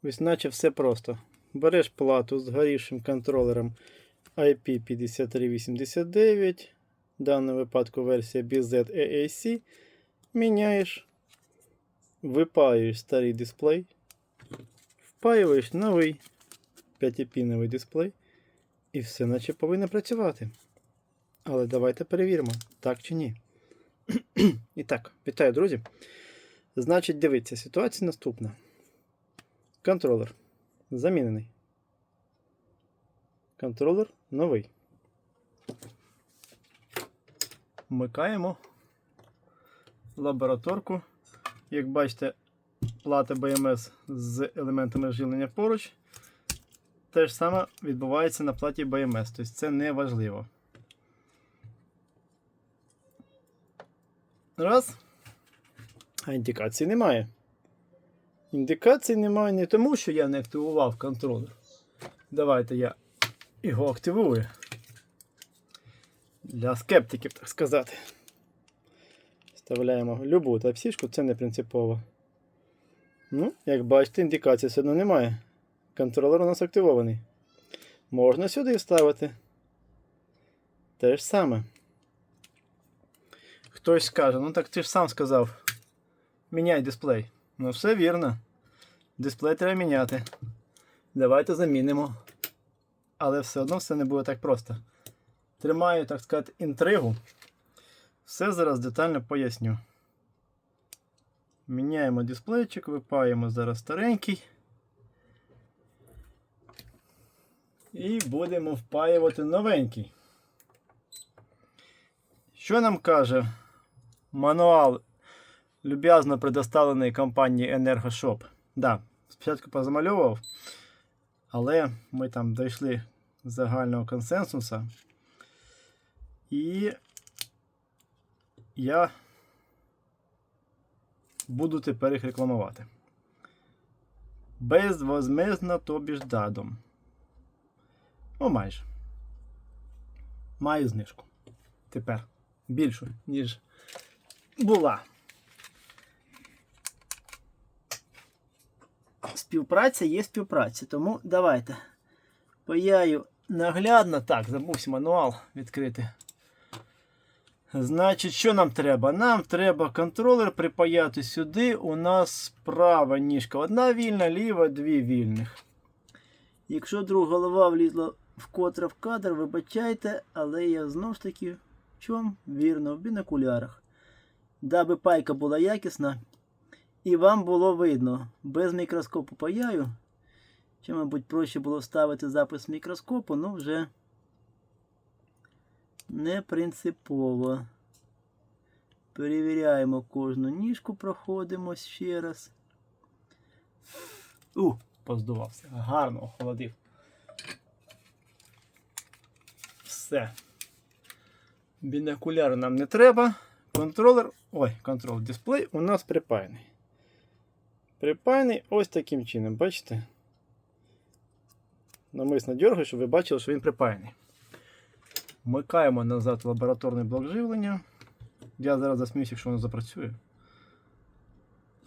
Ось наче все просто. Береш плату з горівшим контролером IP5389, в даному випадку версія BZ-EAC, міняєш, випаюєш старий дисплей, впаюєш новий 5-піновий дисплей і все наче повинно працювати. Але давайте перевіримо, так чи ні. І так, вітаю, друзі. Значить, дивіться, ситуація наступна. Контролер замінений. Контролер новий. Вмикаємо лабораторку. Як бачите, плата BMS з елементами живлення поруч. Те ж саме відбувається на платі BMS, тобто це не важливо. Раз. А індикації немає. Індикацій немає не тому, що я не активував контролер. Давайте я його активую. Для скептиків, так сказати. Вставляємо любу Type-C, це не принципово. Ну, як бачите, індикації все одно немає. Контролер у нас активований. Можна сюди вставити. Те ж саме. Хтось скаже, ну так ти ж сам сказав, міняй дисплей. Ну все вірно. Дисплей треба міняти. Давайте замінимо. Але все одно все не буде так просто. Тримаю, так сказати, інтригу. Все зараз детально поясню. Міняємо дисплейчик, випаємо зараз старенький. І будемо впаювати новенький. Що нам каже мануал, люб'язно предоставлений компанією EnergoShop? Да, спочатку позамальовував, але ми там дійшли загального консенсусу. І я буду тепер їх рекламувати. Безвозмездно, тобі ж дадом. Ну, майже. Маю знижку. Тепер більшу, ніж була. Співпраця є співпраця, тому давайте. Паяю наглядно. Так, забувся мануал відкрити. Значить, що нам треба? Нам треба контролер припаяти сюди. У нас права ніжка одна вільна, ліва дві вільних. Якщо вдруг голова влізла вкотре в кадр, вибачайте, але я знову ж таки в чому? Вірно, в бінокулярах. Даби пайка була якісна і вам було видно. Без мікроскопу паяю. Чи, мабуть, проще було вставити запис мікроскопу, ну вже не принципово. Перевіряємо кожну ніжку, проходимось ще раз. Поздувався. Гарно охолодив. Все. Бінокуляри нам не треба. Дисплей у нас припаяний. Припаяний ось таким чином, бачите? Намисно дергаю, щоб ви бачили, що він припаяний. Вмикаємо назад лабораторний блок живлення. Я зараз засміюся, якщо воно запрацює.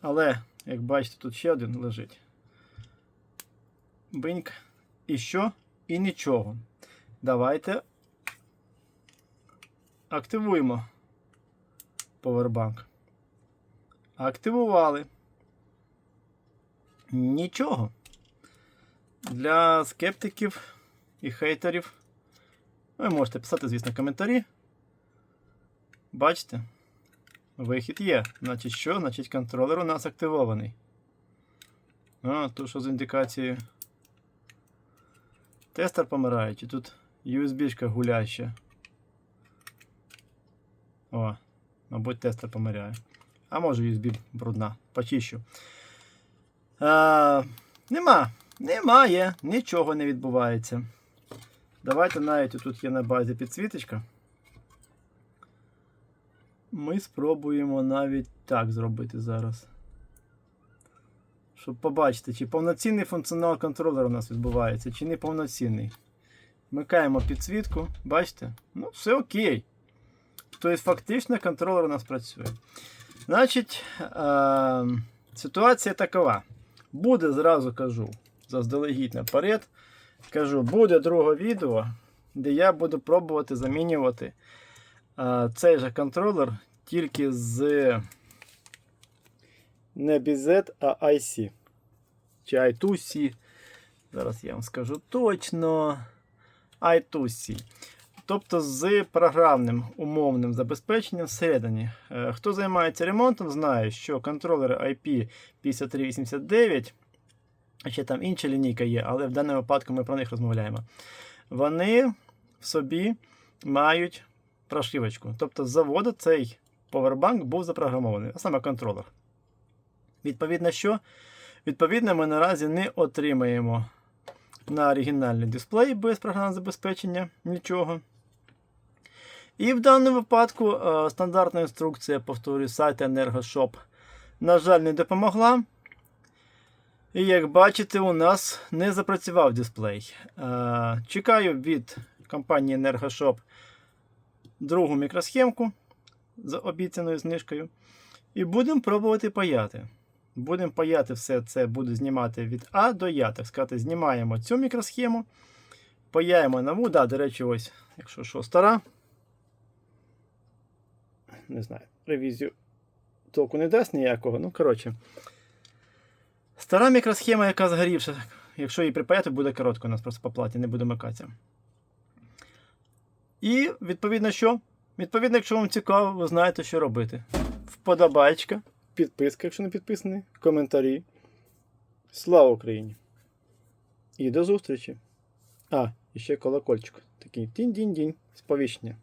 Але, як бачите, тут ще один лежить. Биньк. І що? І нічого. Давайте активуємо Powerbank. Активували. Нічого. Для скептиків і хейтерів ви можете писати, звісно, коментарі. Бачите? Вихід є. Значить що? Значить контролер у нас активований. Тут що з індикацією? Тестер помирає, чи тут USB-шка гуляща? Мабуть, тестер помирає. А може USB брудна. Почищу. Немає. Нічого не відбувається. Давайте навіть тут є на базі підсвіточка. Ми спробуємо навіть так зробити зараз. Щоб побачити, чи повноцінний функціонал контролера у нас відбувається, чи не повноцінний. Вмикаємо підсвітку. Бачите? Ну, все окей. Тобто, фактично, контролер у нас працює. Значить, ситуація такова. Буде, зразу кажу, заздалегідь наперед, кажу, буде друге відео, де я буду пробувати замінювати цей же контролер тільки з не BZ, а IC. Чи I2C. Зараз я вам скажу точно. I2C. Тобто з програмним умовним забезпеченням всередині. Хто займається ремонтом, знає, що контролери IP5389, ще там інша лінійка є, але в даному випадку ми про них розмовляємо. Вони в собі мають прошивочку. Тобто з заводу цей повербанк був запрограмований, а саме контролер. Відповідно, що? Відповідно, ми наразі не отримаємо на оригінальний дисплей без програмного забезпечення нічого. І в даному випадку стандартна інструкція, повторюю, сайту EnergoShop, на жаль, не допомогла. І як бачите, у нас не запрацював дисплей. Чекаю від компанії EnergoShop другу мікросхемку з обіцяною знижкою. І будемо пробувати паяти. Будемо паяти все це, буду знімати від А до Я. Так сказати, знімаємо цю мікросхему, паяємо нову. Да, до речі, ось, якщо що, стара. Не знаю, ревізію толку не дасть ніякого. Ну, коротше. Стара мікросхема, яка згорівша. Якщо її припаяти, буде коротко у нас просто по платі, не буде микатися. І, відповідно, що? Відповідно, якщо вам цікаво, ви знаєте, що робити. Вподобайка, підписка, якщо не підписаний, коментарі. Слава Україні! І до зустрічі! І ще колокольчик. Такий тінь-дінь-дінь, сповіщення.